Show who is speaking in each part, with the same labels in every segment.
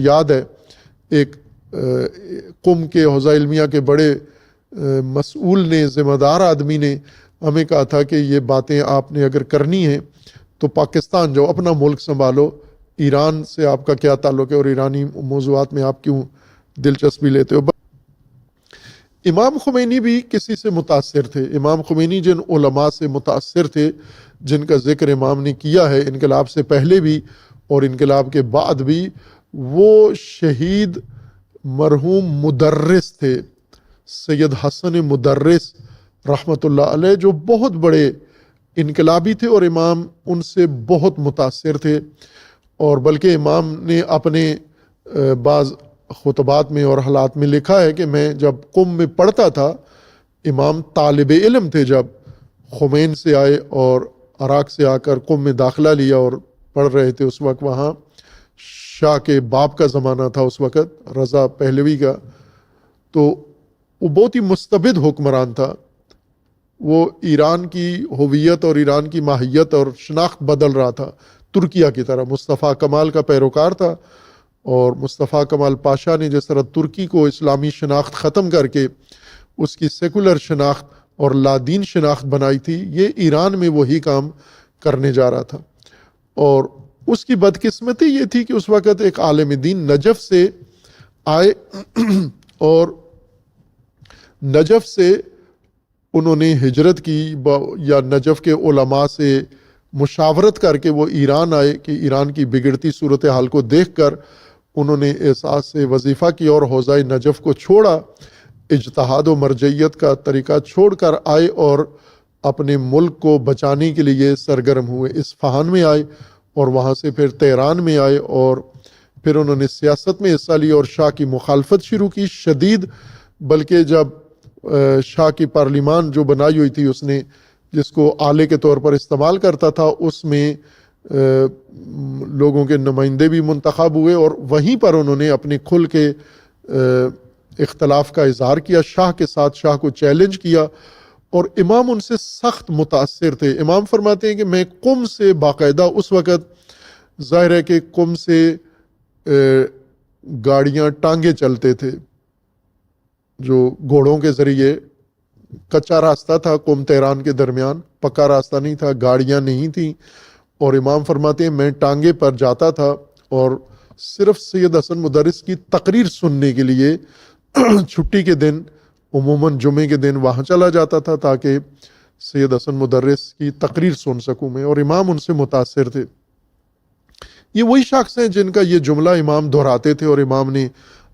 Speaker 1: یاد ہے ایک قم کے حوزہ علمیہ کے بڑے مسئول نے، ذمہ دار آدمی نے ہمیں کہا تھا کہ یہ باتیں آپ نے اگر کرنی ہیں تو پاکستان جاؤ، اپنا ملک سنبھالو، ایران سے آپ کا کیا تعلق ہے اور ایرانی موضوعات میں آپ کیوں دلچسپی لیتے ہو۔ امام خمینی بھی کسی سے متاثر تھے۔ امام خمینی جن علماء سے متاثر تھے جن کا ذکر امام نے کیا ہے انقلاب سے پہلے بھی اور انقلاب کے بعد بھی، وہ شہید مرحوم مدرس تھے، سید حسن مدرس رحمۃ اللہ علیہ، جو بہت بڑے انقلابی تھے اور امام ان سے بہت متاثر تھے۔ اور بلکہ امام نے اپنے بعض خطبات میں اور حالات میں لکھا ہے کہ میں جب قم میں پڑھتا تھا، امام طالب علم تھے جب خمین سے آئے اور عراق سے آ کر قم میں داخلہ لیا اور پڑھ رہے تھے۔ اس وقت وہاں شاہ کے باپ کا زمانہ تھا، اس وقت رضا پہلوی کا، تو وہ بہت ہی مستبد حکمران تھا۔ وہ ایران کی ہویت اور ایران کی ماہیت اور شناخت بدل رہا تھا ترکیہ کی طرح۔ مصطفیٰ کمال کا پیروکار تھا، اور مصطفیٰ کمال پاشا نے جس طرح ترکی کو اسلامی شناخت ختم کر کے اس کی سیکولر شناخت اور لادین شناخت بنائی تھی، یہ ایران میں وہی کام کرنے جا رہا تھا۔ اور اس کی بدقسمتی یہ تھی کہ اس وقت ایک عالم دین نجف سے آئے اور نجف سے انہوں نے ہجرت کی، یا نجف کے علماء سے مشاورت کر کے وہ ایران آئے کہ ایران کی بگڑتی صورتحال کو دیکھ کر انہوں نے احساس سے وظیفہ کیا اور حوزہ نجف کو چھوڑا، اجتہاد و مرجعیت کا طریقہ چھوڑ کر آئے اور اپنے ملک کو بچانے کے لیے سرگرم ہوئے۔ اصفہان میں آئے اور وہاں سے پھر تہران میں آئے، اور پھر انہوں نے سیاست میں حصہ لیا اور شاہ کی مخالفت شروع کی شدید۔ بلکہ جب شاہ کی پارلیمان جو بنائی ہوئی تھی اس نے، جس کو آلے کے طور پر استعمال کرتا تھا، اس میں لوگوں کے نمائندے بھی منتخب ہوئے، اور وہیں پر انہوں نے اپنے کھل کے اختلاف کا اظہار کیا شاہ کے ساتھ، شاہ کو چیلنج کیا، اور امام ان سے سخت متاثر تھے۔ امام فرماتے ہیں کہ میں قم سے باقاعدہ، اس وقت ظاہر ہے کہ قم سے گاڑیاں ٹانگے چلتے تھے جو گھوڑوں کے ذریعے، کچا راستہ تھا قم تہران کے درمیان، پکا راستہ نہیں تھا، گاڑیاں نہیں تھیں، اور امام فرماتے ہیں میں ٹانگے پر جاتا تھا اور صرف سید حسن مدرس کی تقریر سننے کے لیے چھٹی کے دن، عموماً جمعے کے دن وہاں چلا جاتا تھا تاکہ سید حسن مدرس کی تقریر سن سکوں میں، اور امام ان سے متاثر تھے۔ یہ وہی شخص ہیں جن کا یہ جملہ امام دہراتے تھے، اور امام نے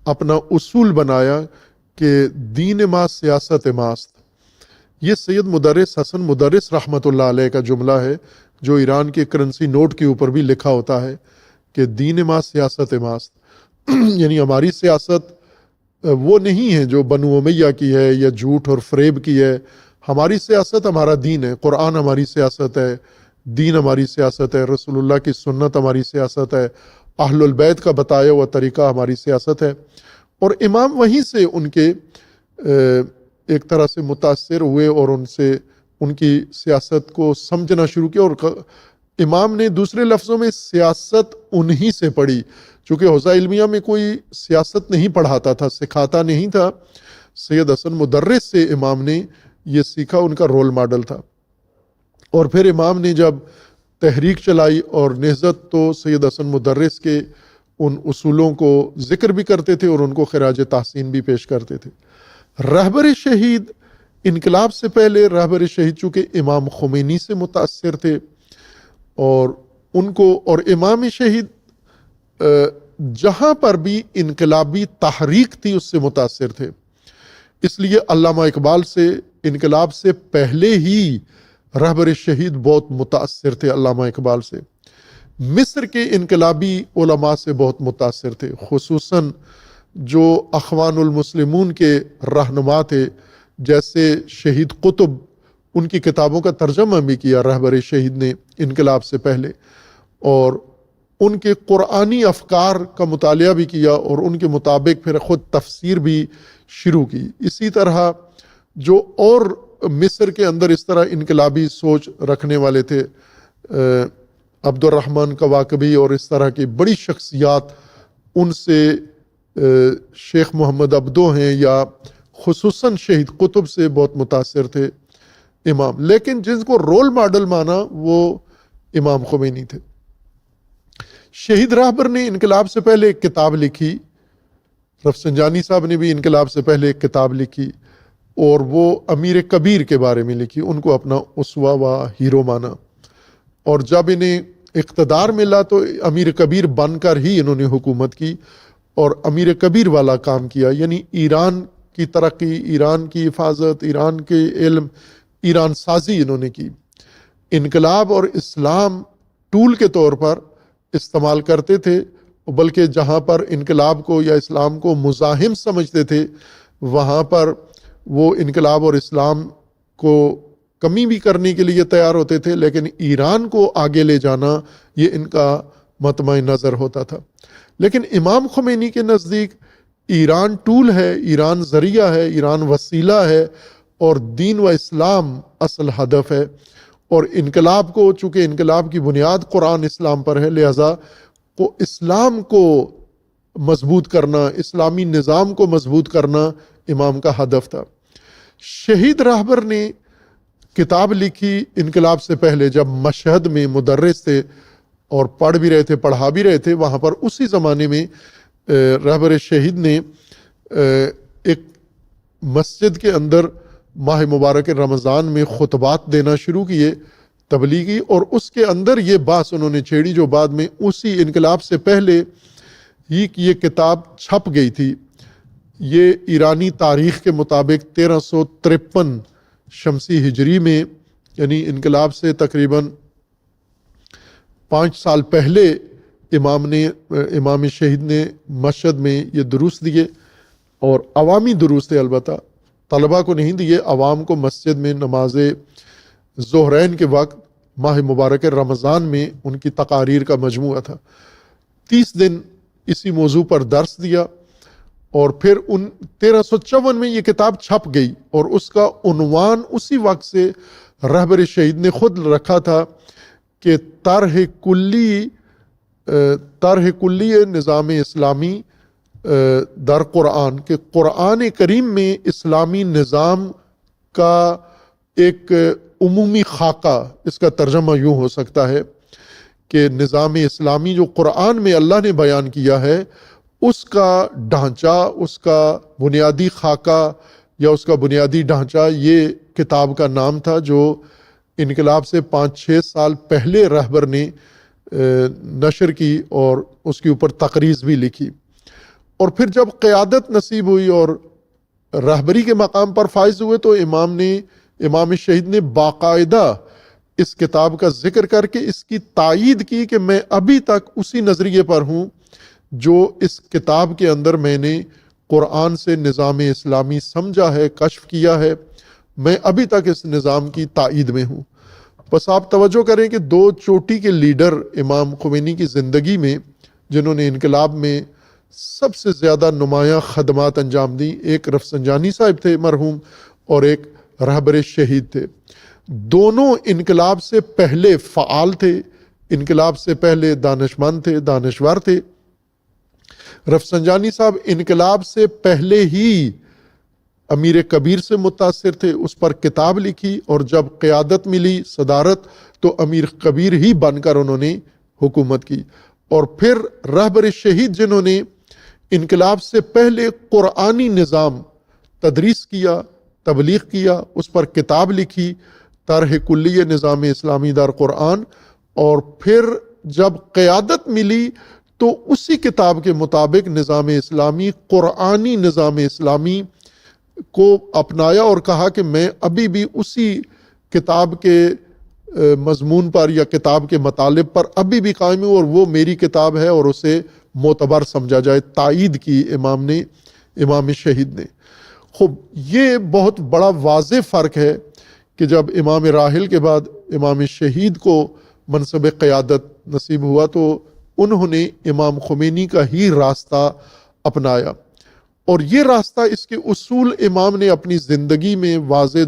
Speaker 1: اپنا اصول بنایا کہ دین ما سیاست ماست۔ یہ سید مدرس حسن مدرس رحمۃ اللہ علیہ کا جملہ ہے، جو ایران کے کرنسی نوٹ کے اوپر بھی لکھا ہوتا ہے کہ دین ما سیاست ماست، یعنی ہماری سیاست وہ نہیں ہے جو بنو امیہ کی ہے یا جھوٹ اور فریب کی ہے، ہماری سیاست ہمارا دین ہے، قرآن ہماری سیاست ہے، دین ہماری سیاست ہے، رسول اللہ کی سنت ہماری سیاست ہے، اہل البیت کا بتایا ہوا طریقہ ہماری سیاست ہے۔ اور امام وہیں سے ان کے ایک طرح سے متاثر ہوئے اور ان سے ان کی سیاست کو سمجھنا شروع کیا، اور امام نے دوسرے لفظوں میں سیاست انہی سے پڑھی، چونکہ حوزہ علمیہ میں کوئی سیاست نہیں پڑھاتا تھا، سکھاتا نہیں تھا۔ سید حسن مدرس سے امام نے یہ سیکھا، ان کا رول ماڈل تھا۔ اور پھر امام نے جب تحریک چلائی اور نہضت، تو سید حسن مدرس کے ان اصولوں کو ذکر بھی کرتے تھے اور ان کو خراج تحسین بھی پیش کرتے تھے۔ رہبر شہید انقلاب سے پہلے، رہبر شہید چونکہ امام خمینی سے متاثر تھے، اور ان کو، اور امام شہید جہاں پر بھی انقلابی تحریک تھی اس سے متاثر تھے۔ اس لیے علامہ اقبال سے انقلاب سے پہلے ہی رہبر شہید بہت متاثر تھے علامہ اقبال سے۔ مصر کے انقلابی علماء سے بہت متاثر تھے، خصوصاً جو اخوان المسلمون کے رہنما تھے، جیسے شہید قطب، ان کی کتابوں کا ترجمہ بھی کیا رہبر شہید نے انقلاب سے پہلے، اور ان کے قرآنی افکار کا مطالعہ بھی کیا اور ان کے مطابق پھر خود تفسیر بھی شروع کی۔ اسی طرح جو اور مصر کے اندر اس طرح انقلابی سوچ رکھنے والے تھے، عبد الرحمن کواکبی اور اس طرح کی بڑی شخصیات، ان سے شیخ محمد عبدو ہیں یا خصوصاً شہید قطب سے بہت متاثر تھے امام، لیکن جن کو رول ماڈل مانا وہ امام خمینی تھے۔ شہید راہبر نے انقلاب سے پہلے ایک کتاب لکھی، رفسنجانی صاحب نے بھی انقلاب سے پہلے ایک کتاب لکھی، اور وہ امیر کبیر کے بارے میں لکھی، ان کو اپنا اسوہ و ہیرو مانا، اور جب انہیں اقتدار ملا تو امیر کبیر بن کر ہی انہوں نے حکومت کی اور امیر کبیر والا کام کیا، یعنی ایران کی ترقی، ایران کی حفاظت، ایران کے علم، ایران سازی انہوں نے کی۔ انقلاب اور اسلام ٹول کے طور پر استعمال کرتے تھے، بلکہ جہاں پر انقلاب کو یا اسلام کو مزاحم سمجھتے تھے وہاں پر وہ انقلاب اور اسلام کو کمی بھی کرنے کے لیے تیار ہوتے تھے، لیکن ایران کو آگے لے جانا یہ ان کا مطمع نظر ہوتا تھا۔ لیکن امام خمینی کے نزدیک ایران ٹول ہے، ایران ذریعہ ہے، ایران وسیلہ ہے، اور دین و اسلام اصل ہدف ہے۔ اور انقلاب کو، چونکہ انقلاب کی بنیاد قرآن اسلام پر ہے، لہذا کو اسلام کو مضبوط کرنا، اسلامی نظام کو مضبوط کرنا امام کا ہدف تھا۔ شہید راہبر نے کتاب لکھی انقلاب سے پہلے، جب مشہد میں مدرس تھے اور پڑھ بھی رہے تھے، پڑھا بھی رہے تھے، وہاں پر اسی زمانے میں راہبر شہید نے ایک مسجد کے اندر ماہ مبارک رمضان میں خطبات دینا شروع کیے تبلیغی، اور اس کے اندر یہ بات انہوں نے چھیڑی جو بعد میں اسی انقلاب سے پہلے ہی یہ کتاب چھپ گئی تھی۔ یہ ایرانی تاریخ کے مطابق 1353 شمسی ہجری میں، یعنی انقلاب سے تقریباً 5 سال پہلے امام شہید نے مسجد میں یہ دروس دیے، اور عوامی دروس تھے، البتہ طلبہ کو نہیں دیے، عوام کو مسجد میں نماز ظہرین کے وقت ماہ مبارک رمضان میں ان کی تقاریر کا مجموعہ تھا۔ 30 دن اسی موضوع پر درس دیا، اور پھر 1354 میں یہ کتاب چھپ گئی، اور اس کا عنوان اسی وقت سے راہبر شہید نے خود رکھا تھا کہ طرح کلی نظام اسلامی در قرآن، کہ قرآن کریم میں اسلامی نظام کا ایک عمومی خاکہ، اس کا ترجمہ یوں ہو سکتا ہے کہ نظام اسلامی جو قرآن میں اللہ نے بیان کیا ہے اس کا ڈھانچہ، اس کا بنیادی خاکہ یا اس کا بنیادی ڈھانچہ یہ کتاب کا نام تھا، جو انقلاب سے 5-6 سال پہلے راہبر نے نشر کی اور اس کے اوپر تقریض بھی لکھی۔ اور پھر جب قیادت نصیب ہوئی اور راہبری کے مقام پر فائز ہوئے تو امام شہید نے باقاعدہ اس کتاب کا ذکر کر کے اس کی تائید کی کہ میں ابھی تک اسی نظریے پر ہوں جو اس کتاب کے اندر میں نے قرآن سے نظام اسلامی سمجھا ہے، کشف کیا ہے، میں ابھی تک اس نظام کی تائید میں ہوں۔ بس آپ توجہ کریں کہ 2 چوٹی کے لیڈر امام خمینی کی زندگی میں جنہوں نے انقلاب میں سب سے زیادہ نمایاں خدمات انجام دی، ایک رفسنجانی صاحب تھے مرحوم، اور ایک راہبر شہید تھے۔ دونوں انقلاب سے پہلے فعال تھے، انقلاب سے پہلے دانشمند تھے، دانشور تھے۔ رفسنجانی صاحب انقلاب سے پہلے ہی امیر کبیر سے متاثر تھے، اس پر کتاب لکھی، اور جب قیادت ملی، صدارت، تو امیر کبیر ہی بن کر انہوں نے حکومت کی۔ اور پھر راہبر شہید جنہوں نے انقلاب سے پہلے قرآنی نظام تدریس کیا، تبلیغ کیا، اس پر کتاب لکھی، طرح کلی نظام اسلامی در قرآن، اور پھر جب قیادت ملی تو اسی کتاب کے مطابق نظام اسلامی، قرآنی نظام اسلامی کو اپنایا اور کہا کہ میں ابھی بھی اسی کتاب کے مضمون پر یا کتاب کے مطالب پر ابھی بھی قائم ہوں، اور وہ میری کتاب ہے اور اسے معتبر سمجھا جائے۔ تائید کی امام شہید نے۔ خوب، یہ بہت بڑا واضح فرق ہے کہ جب امام راحل کے بعد امام شہید کو منصب قیادت نصیب ہوا تو انہوں نے امام خمینی کا ہی راستہ اپنایا، اور یہ راستہ، اس کے اصول امام نے اپنی زندگی میں واضح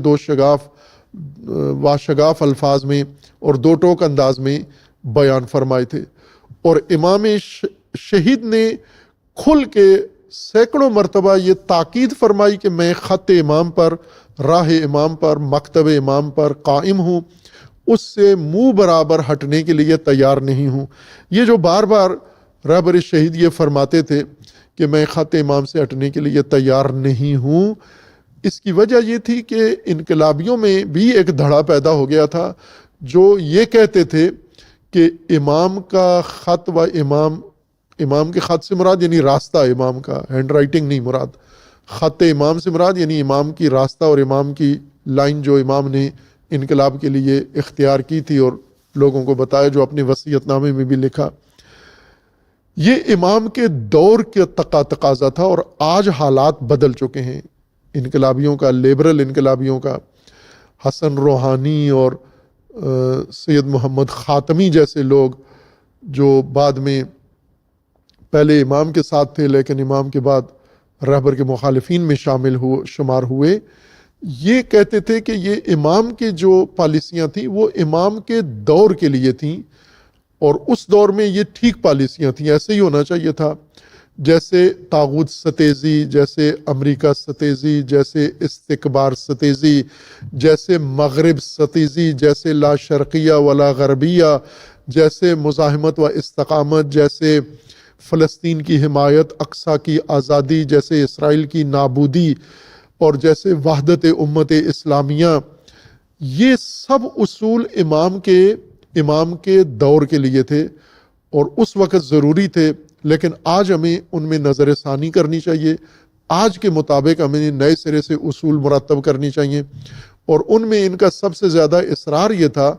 Speaker 1: واشگاف الفاظ میں اور 2 ٹوک انداز میں بیان فرمائے تھے۔ اور امام شہید نے کھل کے سینکڑوں مرتبہ یہ تاکید فرمائی کہ میں خط امام پر، راہ امام پر، مکتب امام پر قائم ہوں، اس سے منہ برابر ہٹنے کے لیے تیار نہیں ہوں۔ یہ جو بار بار رہبر شہید یہ فرماتے تھے کہ میں خط امام سے ہٹنے کے لیے تیار نہیں ہوں، اس کی وجہ یہ تھی کہ انقلابیوں میں بھی ایک دھڑا پیدا ہو گیا تھا جو یہ کہتے تھے کہ امام کا خط و امام کے خط سے مراد یعنی راستہ امام کا، ہینڈ رائٹنگ نہیں مراد، خط امام سے مراد یعنی امام کی راستہ اور امام کی لائن جو امام نے انقلاب کے لیے اختیار کی تھی اور لوگوں کو بتایا، جو اپنے وصیت نامے میں بھی لکھا۔ یہ امام کے دور کے تقاضا تھا، اور آج حالات بدل چکے ہیں انقلابیوں کا، لیبرل انقلابیوں کا۔ حسن روحانی اور سید محمد خاتمی جیسے لوگ جو بعد میں پہلے امام کے ساتھ تھے لیکن امام کے بعد رہبر کے مخالفین میں شمار ہوئے، یہ کہتے تھے کہ یہ امام کے جو پالیسیاں تھیں وہ امام کے دور کے لیے تھیں، اور اس دور میں یہ ٹھیک پالیسیاں تھیں، ایسے ہی ہونا چاہیے تھا۔ جیسے طاغوت ستیزی، جیسے امریکہ ستیزی، جیسے استکبار ستیزی، جیسے مغرب ستیزی، جیسے لا شرقیہ ولا غربیہ، جیسے مزاحمت و استقامت، جیسے فلسطین کی حمایت، اقصی کی آزادی، جیسے اسرائیل کی نابودی، اور جیسے وحدت امت اسلامیہ، یہ سب اصول امام کے دور کے لیے تھے اور اس وقت ضروری تھے، لیکن آج ہمیں ان میں نظر ثانی کرنی چاہیے۔ آج کے مطابق ہمیں نئے سرے سے اصول مرتب کرنی چاہیے، اور ان میں ان کا سب سے زیادہ اصرار یہ تھا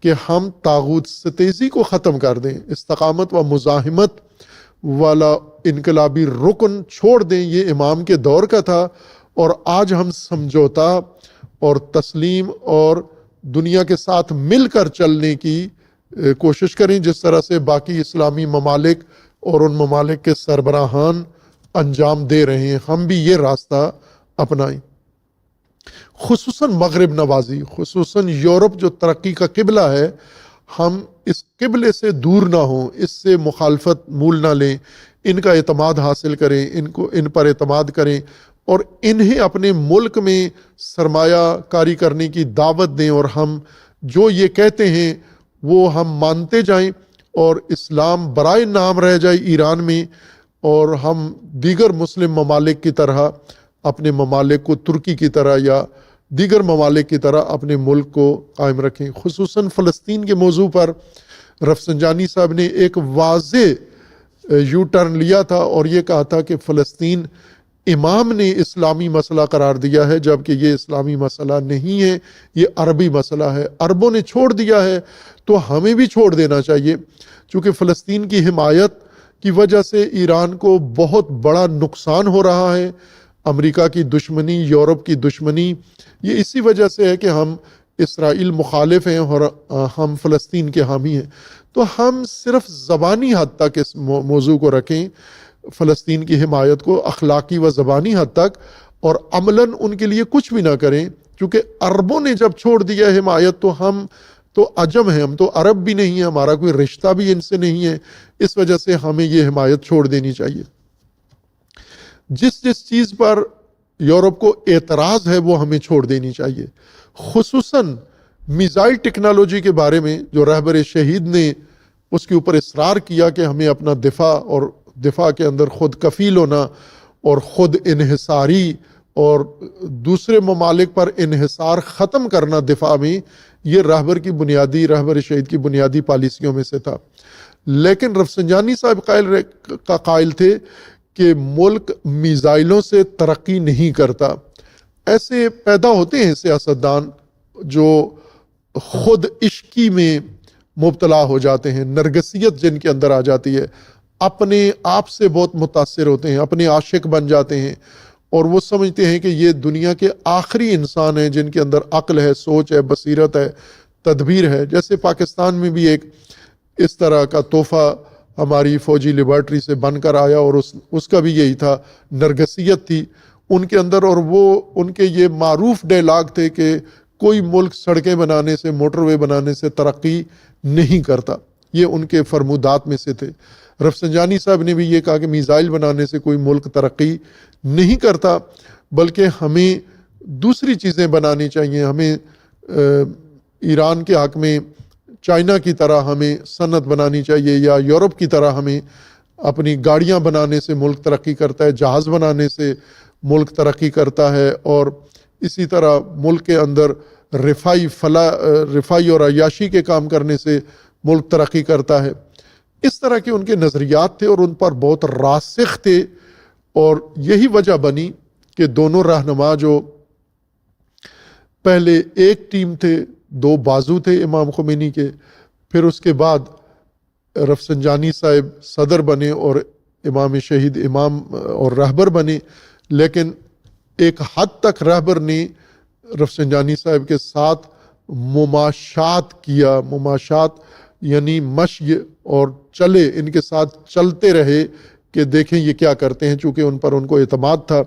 Speaker 1: کہ ہم طاغوت ستیزی کو ختم کر دیں، استقامت و مزاحمت والا انقلابی رکن چھوڑ دیں، یہ امام کے دور کا تھا، اور آج ہم سمجھوتا اور تسلیم اور دنیا کے ساتھ مل کر چلنے کی کوشش کریں، جس طرح سے باقی اسلامی ممالک اور ان ممالک کے سربراہان انجام دے رہے ہیں، ہم بھی یہ راستہ اپنائیں۔ خصوصاً مغرب نوازی، خصوصاً یورپ جو ترقی کا قبلہ ہے، ہم اس قبلے سے دور نہ ہوں، اس سے مخالفت مول نہ لیں، ان کا اعتماد حاصل کریں، ان پر اعتماد کریں، اور انہیں اپنے ملک میں سرمایہ کاری کرنے کی دعوت دیں، اور ہم جو یہ کہتے ہیں وہ ہم مانتے جائیں، اور اسلام برائے نام رہ جائے ایران میں، اور ہم دیگر مسلم ممالک کی طرح اپنے ممالک کو ترکی کی طرح یا دیگر ممالک کی طرح اپنے ملک کو قائم رکھیں۔ خصوصاً فلسطین کے موضوع پر رفسنجانی صاحب نے ایک واضح یو ٹرن لیا تھا اور یہ کہا تھا کہ فلسطین امام نے اسلامی مسئلہ قرار دیا ہے، جبکہ یہ اسلامی مسئلہ نہیں ہے، یہ عربی مسئلہ ہے۔ عربوں نے چھوڑ دیا ہے تو ہمیں بھی چھوڑ دینا چاہیے، چونکہ فلسطین کی حمایت کی وجہ سے ایران کو بہت بڑا نقصان ہو رہا ہے۔ امریکہ کی دشمنی، یورپ کی دشمنی، یہ اسی وجہ سے ہے کہ ہم اسرائیل مخالف ہیں اور ہم فلسطین کے حامی ہیں۔ تو ہم صرف زبانی حد تک اس موضوع کو رکھیں، فلسطین کی حمایت کو اخلاقی و زبانی حد تک، اور عملاً ان کے لیے کچھ بھی نہ کریں، کیونکہ عربوں نے جب چھوڑ دیا حمایت تو ہم تو عجم ہیں، ہم تو عرب بھی نہیں ہیں، ہمارا کوئی رشتہ بھی ان سے نہیں ہے، اس وجہ سے ہمیں یہ حمایت چھوڑ دینی چاہیے۔ جس چیز پر یورپ کو اعتراض ہے وہ ہمیں چھوڑ دینی چاہیے، خصوصاً میزائل ٹیکنالوجی کے بارے میں جو رہبر شہید نے اس کے اوپر اصرار کیا کہ ہمیں اپنا دفاع اور دفاع کے اندر خود کفیل ہونا اور خود انحصاری اور دوسرے ممالک پر انحصار ختم کرنا دفاع میں، یہ رہبر شہید کی بنیادی پالیسیوں میں سے تھا۔ لیکن رفسنجانی صاحب قائل تھے کہ ملک میزائلوں سے ترقی نہیں کرتا۔ ایسے پیدا ہوتے ہیں سیاستدان جو خود عشقی میں مبتلا ہو جاتے ہیں، نرگسیت جن کے اندر آ جاتی ہے، اپنے آپ سے بہت متاثر ہوتے ہیں، اپنے عاشق بن جاتے ہیں، اور وہ سمجھتے ہیں کہ یہ دنیا کے آخری انسان ہیں جن کے اندر عقل ہے، سوچ ہے، بصیرت ہے، تدبیر ہے۔ جیسے پاکستان میں بھی ایک اس طرح کا تحفہ ہماری فوجی لیبارٹری سے بن کر آیا، اور اس کا بھی یہی تھا، نرگسیت تھی ان کے اندر، اور وہ ان کے یہ معروف ڈائلاگ تھے کہ کوئی ملک سڑکیں بنانے سے، موٹر وے بنانے سے ترقی نہیں کرتا، یہ ان کے فرمودات میں سے تھے۔ رفسنجانی صاحب نے بھی یہ کہا کہ میزائل بنانے سے کوئی ملک ترقی نہیں کرتا، بلکہ ہمیں دوسری چیزیں بنانی چاہیے. ہمیں ایران کے حق میں چائنا کی طرح ہمیں صنعت بنانی چاہیے، یا یورپ کی طرح ہمیں اپنی گاڑیاں بنانے سے ملک ترقی کرتا ہے، جہاز بنانے سے ملک ترقی کرتا ہے، اور اسی طرح ملک کے اندر رفائی اور عیاشی کے کام کرنے سے ملک ترقی کرتا ہے. اس طرح کے ان کے نظریات تھے اور ان پر بہت راسخ تھے، اور یہی وجہ بنی کہ دونوں رہنما جو پہلے ایک ٹیم تھے، دو بازو تھے امام خمینی کے، پھر اس کے بعد رفسنجانی صاحب صدر بنے اور امام شہید امام اور رہبر بنے. لیکن ایک حد تک رہبر نے رفسنجانی صاحب کے ساتھ مماشات کیا. مماشات یعنی مشی، اور چلے، ان کے ساتھ چلتے رہے کہ دیکھیں یہ کیا کرتے ہیں، چونکہ ان پر ان کو اعتماد تھا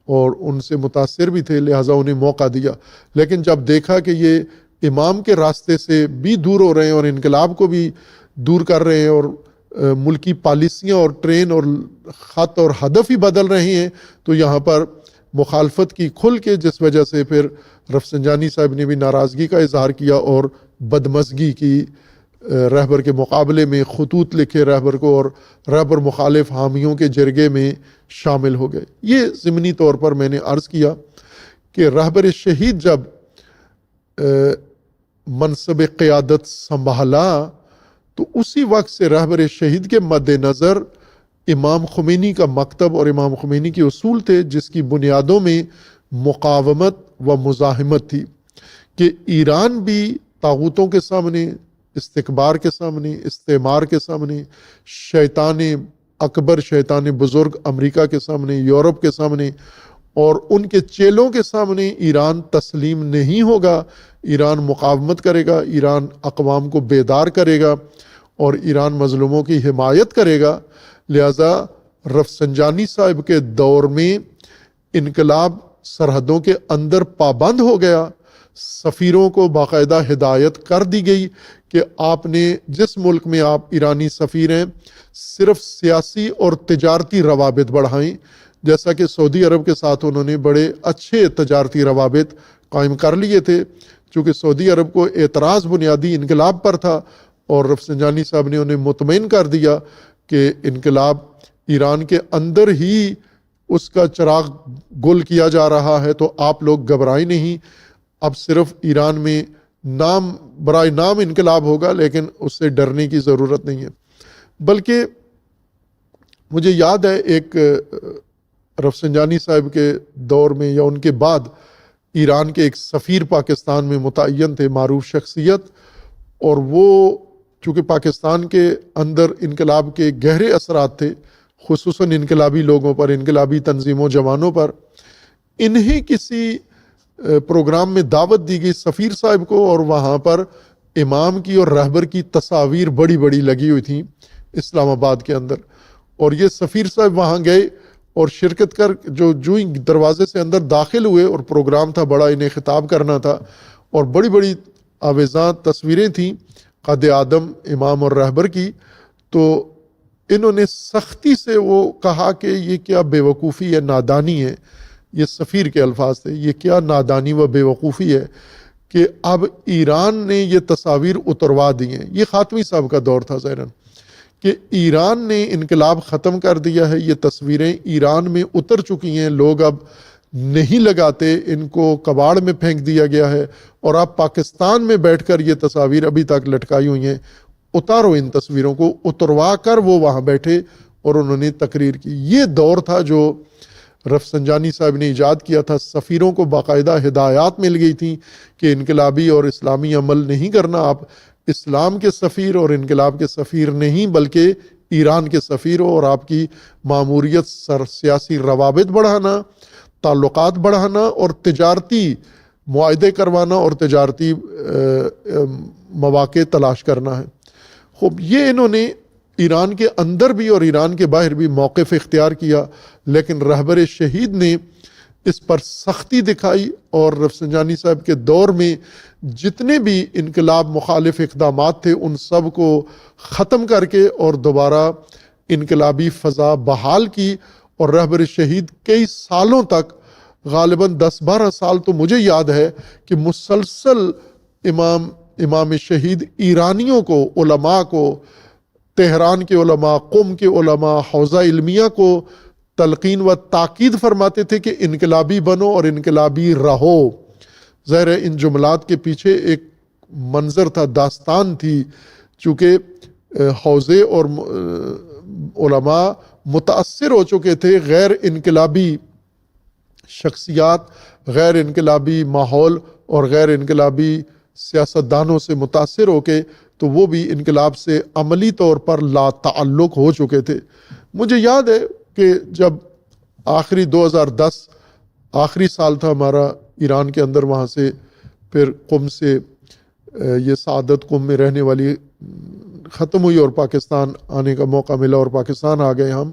Speaker 1: اور ان سے متاثر بھی تھے، لہٰذا انہیں موقع دیا. لیکن جب دیکھا کہ یہ امام کے راستے سے بھی دور ہو رہے ہیں اور انقلاب کو بھی دور کر رہے ہیں، اور ملکی پالیسیاں اور ٹرین اور خط اور ہدف ہی بدل رہے ہیں، تو یہاں پر مخالفت کی کھل کے، جس وجہ سے پھر رفسنجانی صاحب نے بھی ناراضگی کا اظہار کیا اور بدمزگی کی. رہبر کے مقابلے میں خطوط لکھے رہبر کو، اور رہبر مخالف حامیوں کے جرگے میں شامل ہو گئے. یہ ضمنی طور پر میں نے عرض کیا کہ رہبر شہید جب منصب قیادت سنبھالا تو اسی وقت سے رہبر شہید کے مد نظر امام خمینی کا مکتب اور امام خمینی کے اصول تھے، جس کی بنیادوں میں مقاومت و مزاحمت تھی، کہ ایران بھی طاغوتوں کے سامنے، استکبار کے سامنے، استعمار کے سامنے، شیطان اکبر، شیطان بزرگ امریکہ کے سامنے، یورپ کے سامنے اور ان کے چیلوں کے سامنے ایران تسلیم نہیں ہوگا. ایران مقاومت کرے گا، ایران اقوام کو بیدار کرے گا اور ایران مظلوموں کی حمایت کرے گا. لہذا رفسنجانی صاحب کے دور میں انقلاب سرحدوں کے اندر پابند ہو گیا. سفیروں کو باقاعدہ ہدایت کر دی گئی کہ آپ نے جس ملک میں آپ ایرانی سفیر ہیں صرف سیاسی اور تجارتی روابط بڑھائیں، جیسا کہ سعودی عرب کے ساتھ انہوں نے بڑے اچھے تجارتی روابط قائم کر لیے تھے، چونکہ سعودی عرب کو اعتراض بنیادی انقلاب پر تھا، اور رفسنجانی صاحب نے انہیں مطمئن کر دیا کہ انقلاب ایران کے اندر ہی اس کا چراغ گل کیا جا رہا ہے، تو آپ لوگ گھبرائیں نہیں. اب صرف ایران میں نام برائے نام انقلاب ہوگا، لیکن اس سے ڈرنے کی ضرورت نہیں ہے. بلکہ مجھے یاد ہے ایک رفسنجانی صاحب کے دور میں یا ان کے بعد ایران کے ایک سفیر پاکستان میں متعین تھے، معروف شخصیت، اور وہ چونکہ پاکستان کے اندر انقلاب کے گہرے اثرات تھے، خصوصاً انقلابی لوگوں پر، انقلابی تنظیموں جوانوں پر. انہیں کسی پروگرام میں دعوت دی گئی سفیر صاحب کو، اور وہاں پر امام کی اور رہبر کی تصاویر بڑی بڑی لگی ہوئی تھیں اسلام آباد کے اندر. اور یہ سفیر صاحب وہاں گئے اور شرکت کر جو ہی دروازے سے اندر داخل ہوئے، اور پروگرام تھا بڑا، انہیں خطاب کرنا تھا، اور بڑی بڑی آویزاں تصویریں تھیں قد آدم امام اور رہبر کی، تو انہوں نے سختی سے وہ کہا کہ یہ کیا بے وقوفی ہے، نادانی ہے. یہ سفیر کے الفاظ تھے، یہ کیا نادانی و بے وقوفی ہے کہ اب ایران نے یہ تصاویر اتروا دی ہیں. یہ خاتمی صاحب کا دور تھا ظاہراً، کہ ایران نے انقلاب ختم کر دیا ہے، یہ تصویریں ایران میں اتر چکی ہیں، لوگ اب نہیں لگاتے، ان کو کباڑ میں پھینک دیا گیا ہے، اور آپ پاکستان میں بیٹھ کر یہ تصاویر ابھی تک لٹکائی ہوئی ہیں، اتارو ان تصویروں کو. اتروا کر وہ وہاں بیٹھے اور انہوں نے تقریر کی. یہ دور تھا جو رفسنجانی صاحب نے ایجاد کیا تھا. سفیروں کو باقاعدہ ہدایات مل گئی تھیں کہ انقلابی اور اسلامی عمل نہیں کرنا، آپ اسلام کے سفیر اور انقلاب کے سفیر نہیں بلکہ ایران کے سفیر ہو، اور آپ کی ماموریت سیاسی روابط بڑھانا، تعلقات بڑھانا اور تجارتی معاہدے کروانا اور تجارتی مواقع تلاش کرنا ہے. خوب یہ انہوں نے ایران کے اندر بھی اور ایران کے باہر بھی موقف اختیار کیا، لیکن رہبر شہید نے اس پر سختی دکھائی اور رفسنجانی صاحب کے دور میں جتنے بھی انقلاب مخالف اقدامات تھے ان سب کو ختم کر کے اور دوبارہ انقلابی فضا بحال کی، اور رہبر شہید کئی سالوں تک، غالباً 10-12 سال تو مجھے یاد ہے کہ مسلسل امام شہید ایرانیوں کو، علماء کو، تہران کے علماء، قم کے علماء، حوزہ علمیہ کو تلقین و تاکید فرماتے تھے کہ انقلابی بنو اور انقلابی رہو۔ ظاہر ہے ان جملات کے پیچھے ایک منظر تھا، داستان تھی، چونکہ حوزے اور علماء متاثر ہو چکے تھے غیر انقلابی شخصیات، غیر انقلابی ماحول اور غیر انقلابی سیاستدانوں سے متاثر ہو کے، تو وہ بھی انقلاب سے عملی طور پر لا تعلق ہو چکے تھے۔ مجھے یاد ہے کہ جب آخری 2010 آخری سال تھا ہمارا ایران کے اندر، وہاں سے پھر قم سے یہ سعادت قم میں رہنے والی ختم ہوئی اور پاکستان آنے کا موقع ملا اور پاکستان آ گئے ہم۔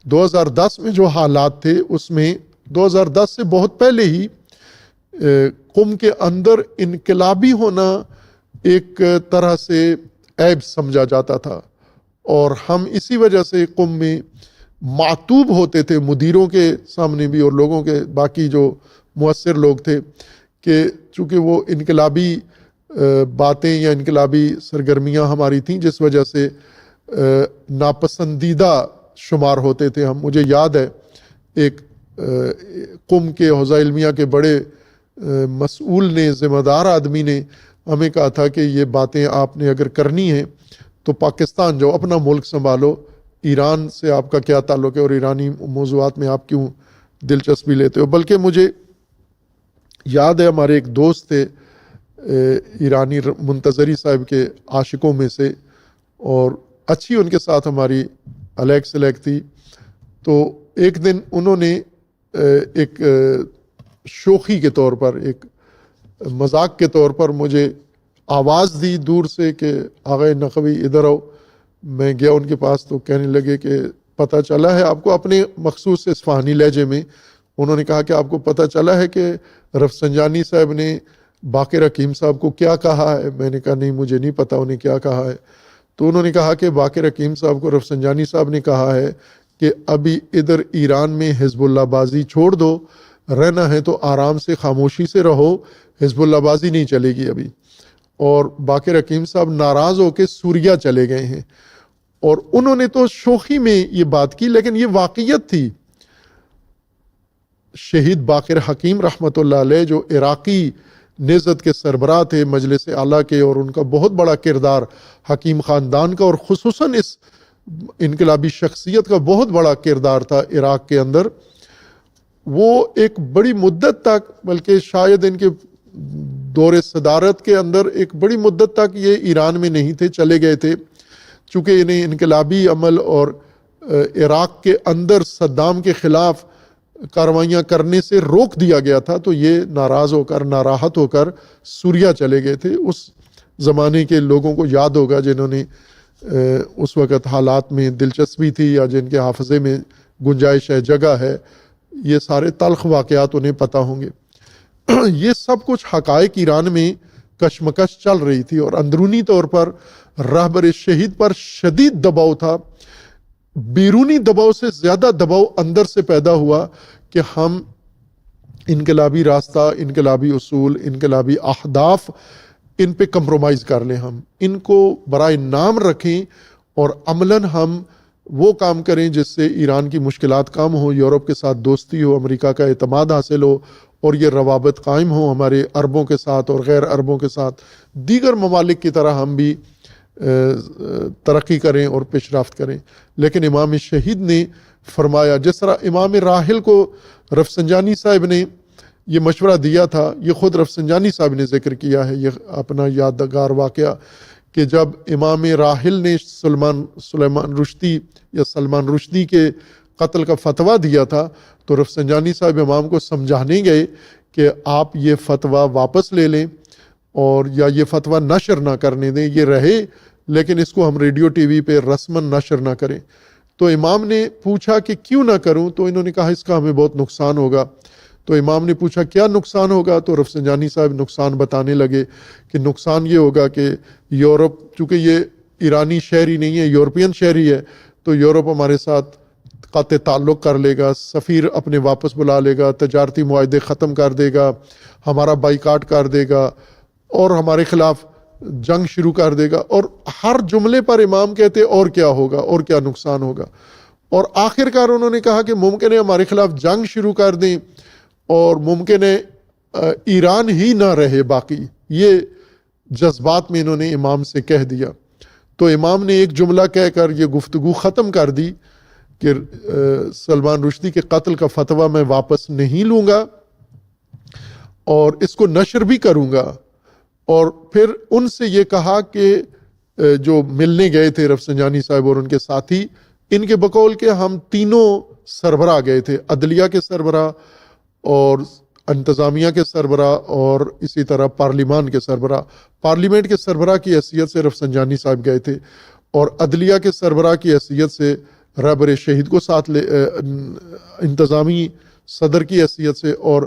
Speaker 1: 2010 میں جو حالات تھے اس میں 2010 سے بہت پہلے ہی قم کے اندر انقلابی ہونا ایک طرح سے عیب سمجھا جاتا تھا، اور ہم اسی وجہ سے قم میں معتوب ہوتے تھے مدیروں کے سامنے بھی اور لوگوں کے باقی جو مؤثر لوگ تھے، کہ چونکہ وہ انقلابی باتیں یا انقلابی سرگرمیاں ہماری تھیں جس وجہ سے ناپسندیدہ شمار ہوتے تھے ہم۔ مجھے یاد ہے ایک قم کے حوزہ علمیہ کے بڑے مسئول نے، ذمہ دار آدمی نے ہمیں کہا تھا کہ یہ باتیں آپ نے اگر کرنی ہیں تو پاکستان جاؤ، اپنا ملک سنبھالو، ایران سے آپ کا کیا تعلق ہے اور ایرانی موضوعات میں آپ کیوں دلچسپی لیتے ہو۔ بلکہ مجھے یاد ہے ہمارے ایک دوست تھے ایرانی، منتظری صاحب کے عاشقوں میں سے، اور اچھی ان کے ساتھ ہماری الیک سلیک تھی، تو ایک دن انہوں نے ایک شوخی کے طور پر، ایک مذاق کے طور پر مجھے آواز دی دور سے کہ آغا نقوی ادھر آؤ۔ میں گیا ان کے پاس تو کہنے لگے کہ پتہ چلا ہے آپ کو، اپنے مخصوص اصفہانی لہجے میں انہوں نے کہا کہ آپ کو پتہ چلا ہے کہ رفسنجانی صاحب نے باقر حکیم صاحب کو کیا کہا ہے؟ میں نے کہا نہیں، مجھے نہیں پتہ انہیں کیا کہا ہے۔ تو انہوں نے کہا کہ باقر حکیم صاحب کو رفسنجانی صاحب نے کہا ہے کہ ابھی ادھر ایران میں حزب اللہ بازی چھوڑ دو، رہنا ہے تو آرام سے خاموشی سے رہو، حزب اللہ بازی نہیں چلے گی ابھی۔ اور باقر حکیم صاحب ناراض ہو کے سوریا چلے گئے ہیں، اور انہوں نے تو شوخی میں یہ بات کی، لیکن یہ واقعیت تھی۔ شہید باقر حکیم رحمۃ اللہ علیہ جو عراقی نہضت کے سربراہ تھے مجلس اعلیٰ کے، اور ان کا بہت بڑا کردار حکیم خاندان کا، اور خصوصاً اس انقلابی شخصیت کا بہت بڑا کردار تھا عراق کے اندر۔ وہ ایک بڑی مدت تک، بلکہ شاید ان کے دور صدارت کے اندر ایک بڑی مدت تک یہ ایران میں نہیں تھے، چلے گئے تھے، چونکہ انہیں انقلابی عمل اور عراق کے اندر صدام کے خلاف کاروائیاں کرنے سے روک دیا گیا تھا، تو یہ ناراض ہو کر، ناراحت ہو کر سوریا چلے گئے تھے۔ اس زمانے کے لوگوں کو یاد ہوگا جنہوں نے اس وقت حالات میں دلچسپی تھی یا جن کے حافظے میں گنجائش ہے، جگہ ہے، یہ سارے تلخ واقعات انہیں پتہ ہوں گے۔ یہ سب کچھ حقائق ایران میں کشمکش چل رہی تھی، اور اندرونی طور پر رہبر شہید پر شدید دباؤ تھا۔ بیرونی دباؤ سے زیادہ دباؤ اندر سے پیدا ہوا کہ ہم انقلابی راستہ، انقلابی اصول، انقلابی اہداف، ان پہ کمپرومائز کر لیں، ہم ان کو برائے نام رکھیں اور عملاً ہم وہ کام کریں جس سے ایران کی مشکلات کم ہو، یورپ کے ساتھ دوستی ہو، امریکہ کا اعتماد حاصل ہو، اور یہ روابط قائم ہو ہمارے عربوں کے ساتھ اور غیر عربوں کے ساتھ، دیگر ممالک کی طرح ہم بھی ترقی کریں اور پیش رفت کریں۔ لیکن امام شہید نے فرمایا، جس طرح امام راحل کو رفسنجانی صاحب نے یہ مشورہ دیا تھا، یہ خود رفسنجانی صاحب نے ذکر کیا ہے، یہ اپنا یادگار واقعہ، کہ جب امام راحل نے سلمان رشدی کے قتل کا فتویٰ دیا تھا، تو رفسنجانی صاحب امام کو سمجھانے گئے کہ آپ یہ فتویٰ واپس لے لیں، اور یا یہ فتویٰ نشر نہ کرنے دیں، یہ رہے لیکن اس کو ہم ریڈیو ٹی وی پہ رسماً نشر نہ کریں۔ تو امام نے پوچھا کہ کیوں نہ کروں؟ تو انہوں نے کہا اس کا ہمیں بہت نقصان ہوگا۔ تو امام نے پوچھا کیا نقصان ہوگا؟ تو رفسنجانی صاحب نقصان بتانے لگے کہ نقصان یہ ہوگا کہ یورپ، چونکہ یہ ایرانی شہری نہیں ہے، یورپین شہری ہے، تو یورپ ہمارے ساتھ قطع تعلق کر لے گا، سفیر اپنے واپس بلا لے گا، تجارتی معاہدے ختم کر دے گا، ہمارا بائیکاٹ کر دے گا اور ہمارے خلاف جنگ شروع کر دے گا۔ اور ہر جملے پر امام کہتے اور کیا ہوگا، اور کیا نقصان ہوگا، اور آخر کار انہوں نے کہا کہ ممکن ہے ہمارے خلاف جنگ شروع کر دیں اور ممکن ہے ایران ہی نہ رہے باقی۔ یہ جذبات میں انہوں نے امام سے کہہ دیا۔ تو امام نے ایک جملہ کہہ کر یہ گفتگو ختم کر دی کہ سلمان رشدی کے قتل کا فتویٰ میں واپس نہیں لوں گا اور اس کو نشر بھی کروں گا۔ اور پھر ان سے یہ کہا کہ جو ملنے گئے تھے رفسنجانی صاحب اور ان کے ساتھی، ان کے بقول کے ہم تینوں سربراہ گئے تھے، عدلیہ کے سربراہ اور انتظامیہ کے سربراہ اور اسی طرح پارلیمان کے سربراہ، پارلیمنٹ کے سربراہ کی حیثیت سے رفسنجانی صاحب گئے تھے اور عدلیہ کے سربراہ کی حیثیت سے رہبر شہید کو ساتھ انتظامی صدر کی حیثیت سے، اور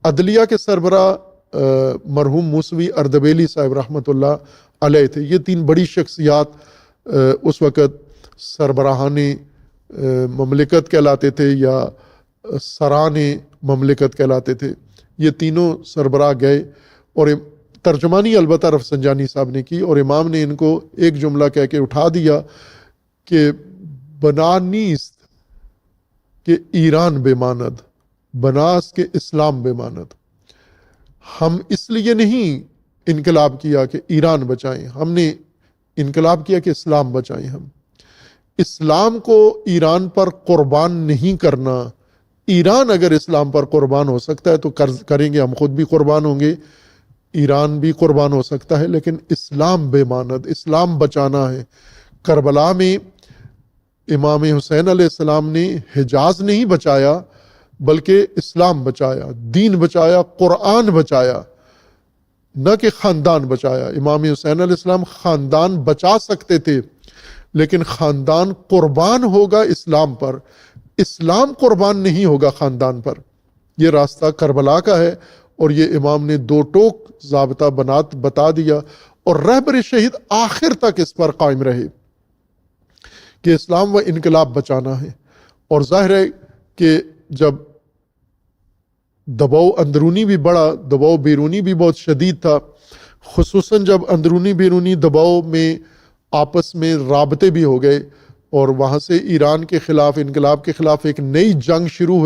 Speaker 1: عدلیہ کے سربراہ مرحوم موسوی اردبیلی صاحب رحمۃ اللہ علیہ تھے۔ یہ تین بڑی شخصیات اس وقت سربراہان مملکت کہلاتے تھے یا سران مملکت کہلاتے تھے۔ یہ تینوں سربراہ گئے اور ترجمانی البتہ رفسنجانی صاحب نے کی، اور امام نے ان کو ایک جملہ کہہ کے اٹھا دیا کہ بنا نیست کہ ایران بے ماند، بناس کے اسلام بے ماند۔ ہم اس لیے نہیں انقلاب کیا کہ ایران بچائیں، ہم نے انقلاب کیا کہ اسلام بچائیں۔ ہم اسلام کو ایران پر قربان نہیں کرنا۔ ایران اگر اسلام پر قربان ہو سکتا ہے تو کریں گے، ہم خود بھی قربان ہوں گے، ایران بھی قربان ہو سکتا ہے، لیکن اسلام بے ماند، اسلام بچانا ہے۔ کربلا میں امام حسین علیہ السلام نے حجاز نہیں بچایا بلکہ اسلام بچایا، دین بچایا، قرآن بچایا، نہ کہ خاندان بچایا۔ امام حسین علیہ السلام خاندان بچا سکتے تھے لیکن خاندان قربان ہوگا اسلام پر، اسلام قربان نہیں ہوگا خاندان پر۔ یہ راستہ کربلا کا ہے اور یہ امام نے دو ٹوک ضابطہ بتا دیا، اور رہبر شہید آخر تک اس پر قائم رہے کہ اسلام و انقلاب بچانا ہے۔ اور ظاہر ہے کہ جب دباؤ اندرونی بھی بڑا، دباؤ بیرونی بھی بہت شدید تھا، خصوصاً جب اندرونی بیرونی دباؤ میں آپس میں رابطے بھی ہو گئے اور وہاں سے ایران کے خلاف، انقلاب کے خلاف ایک نئی جنگ شروع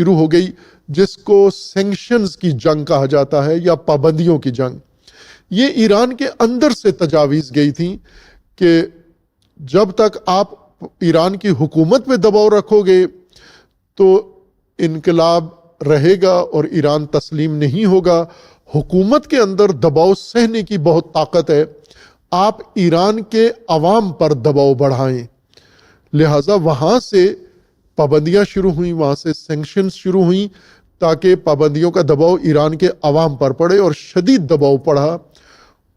Speaker 1: ہو گئی جس کو سینکشنز کی جنگ کہا جاتا ہے یا پابندیوں کی جنگ۔ یہ ایران کے اندر سے تجاویز گئی تھی کہ جب تک آپ ایران کی حکومت پہ دباؤ رکھو گے تو انقلاب رہے گا اور ایران تسلیم نہیں ہوگا۔ حکومت کے اندر دباؤ سہنے کی بہت طاقت ہے، آپ ایران کے عوام پر دباؤ بڑھائیں۔ لہٰذا وہاں سے پابندیاں شروع ہوئیں، وہاں سے سینکشنز شروع ہوئیں تاکہ پابندیوں کا دباؤ ایران کے عوام پر پڑے، اور شدید دباؤ پڑا،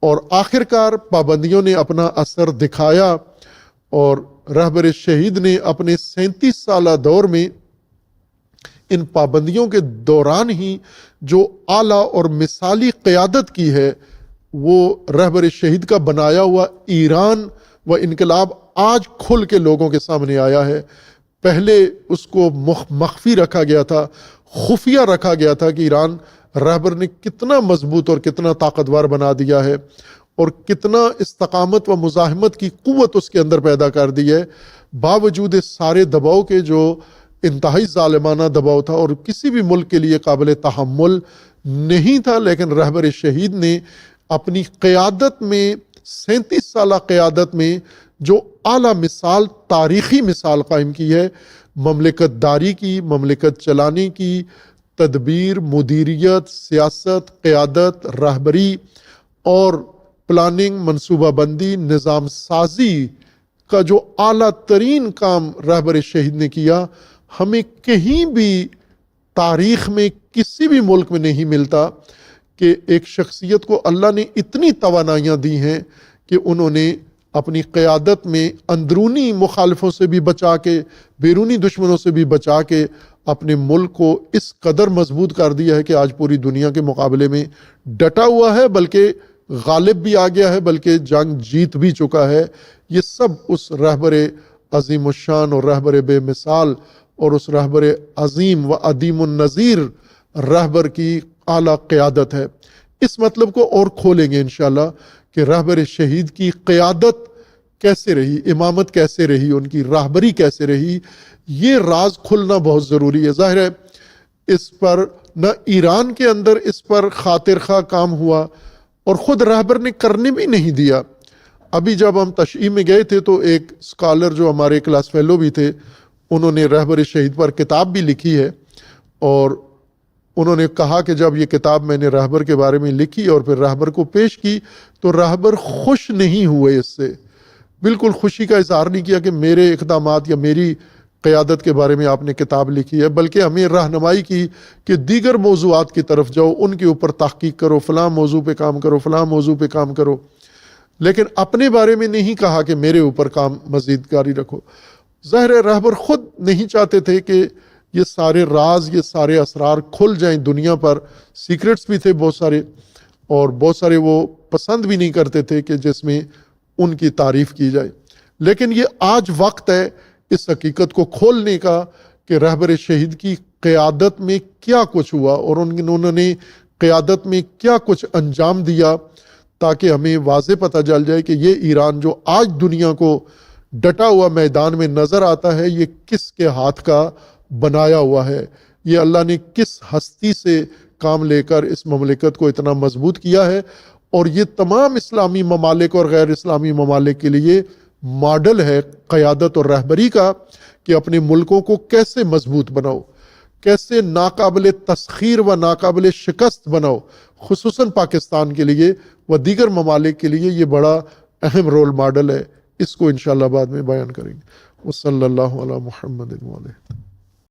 Speaker 1: اور آخر کار پابندیوں نے اپنا اثر دکھایا، اور رہبر شہید نے اپنے 37 سالہ دور میں ان پابندیوں کے دوران ہی جو اعلیٰ اور مثالی قیادت کی ہے، وہ رہبر شہید کا بنایا ہوا ایران و انقلاب آج کھل کے لوگوں کے سامنے آیا ہے۔ پہلے اس کو مخفی رکھا گیا تھا، خفیہ رکھا گیا تھا کہ ایران رہبر نے کتنا مضبوط اور کتنا طاقتور بنا دیا ہے اور کتنا استقامت و مزاحمت کی قوت اس کے اندر پیدا کر دی ہے، باوجود اس سارے دباؤ کے جو انتہائی ظالمانہ دباؤ تھا اور کسی بھی ملک کے لیے قابل تحمل نہیں تھا۔ لیکن رہبر شہید نے اپنی قیادت میں، 37 سالہ قیادت میں جو اعلیٰ مثال، تاریخی مثال قائم کی ہے مملکت داری کی، مملکت چلانے کی، تدبیر، مدیریت، سیاست، قیادت، رہبری اور پلاننگ، منصوبہ بندی، نظام سازی کا جو اعلیٰ ترین کام رہبر شہید نے کیا، ہمیں کہیں بھی تاریخ میں کسی بھی ملک میں نہیں ملتا کہ ایک شخصیت کو اللہ نے اتنی توانائیاں دی ہیں کہ انہوں نے اپنی قیادت میں اندرونی مخالفوں سے بھی بچا کے، بیرونی دشمنوں سے بھی بچا کے اپنے ملک کو اس قدر مضبوط کر دیا ہے کہ آج پوری دنیا کے مقابلے میں ڈٹا ہوا ہے، بلکہ غالب بھی آ گیا ہے، بلکہ جنگ جیت بھی چکا ہے۔ یہ سب اس رہبر عظیم الشان اور رہبر بے مثال اور اس رہبر عظیم و عدیم النظیر رہبر کی اعلیٰ قیادت ہے۔ اس مطلب کو اور کھولیں گے انشاءاللہ کہ رہبر شہید کی قیادت کیسے رہی، امامت کیسے رہی، ان کی راہبری کیسے رہی، یہ راز کھلنا بہت ضروری ہے۔ ظاہر ہے اس پر نہ ایران کے اندر اس پر خاطر خواہ کام ہوا اور خود رہبر نے کرنے بھی نہیں دیا۔ ابھی جب ہم تشییع میں گئے تھے تو ایک اسکالر جو ہمارے کلاس فیلو بھی تھے، انہوں نے رہبر شہید پر کتاب بھی لکھی ہے، اور انہوں نے کہا کہ جب یہ کتاب میں نے رہبر کے بارے میں لکھی اور پھر رہبر کو پیش کی تو رہبر خوش نہیں ہوئے، اس سے بالکل خوشی کا اظہار نہیں کیا کہ میرے اقدامات یا میری قیادت کے بارے میں آپ نے کتاب لکھی ہے، بلکہ ہمیں رہنمائی کی کہ دیگر موضوعات کی طرف جاؤ، ان کے اوپر تحقیق کرو، فلاں موضوع پہ کام کرو، فلاں موضوع پہ کام کرو، لیکن اپنے بارے میں نہیں کہا کہ میرے اوپر کام مزید جاری رکھو۔ ظاہر ہے رہبر خود نہیں چاہتے تھے کہ یہ سارے راز، یہ سارے اسرار کھل جائیں دنیا پر، سیکرٹس بھی تھے بہت سارے، اور بہت سارے وہ پسند بھی نہیں کرتے تھے کہ جس میں ان کی تعریف کی جائے۔ لیکن یہ آج وقت ہے اس حقیقت کو کھولنے کا کہ رہبر شہید کی قیادت میں کیا کچھ ہوا اور انہوں نے قیادت میں کیا کچھ انجام دیا، تاکہ ہمیں واضح پتہ چل جائے کہ یہ ایران جو آج دنیا کو ڈٹا ہوا میدان میں نظر آتا ہے، یہ کس کے ہاتھ کا بنایا ہوا ہے، یہ اللہ نے کس ہستی سے کام لے کر اس مملکت کو اتنا مضبوط کیا ہے، اور یہ تمام اسلامی ممالک اور غیر اسلامی ممالک کے لیے ماڈل ہے قیادت اور رہبری کا کہ اپنے ملکوں کو کیسے مضبوط بناؤ، کیسے ناقابل تسخیر و ناقابل شکست بناؤ۔ خصوصاً پاکستان کے لیے و دیگر ممالک کے لیے یہ بڑا اہم رول ماڈل ہے۔ اس کو انشاءاللہ بعد میں بیان کریں گے۔ وصلی اللہ علی محمد وعلیہ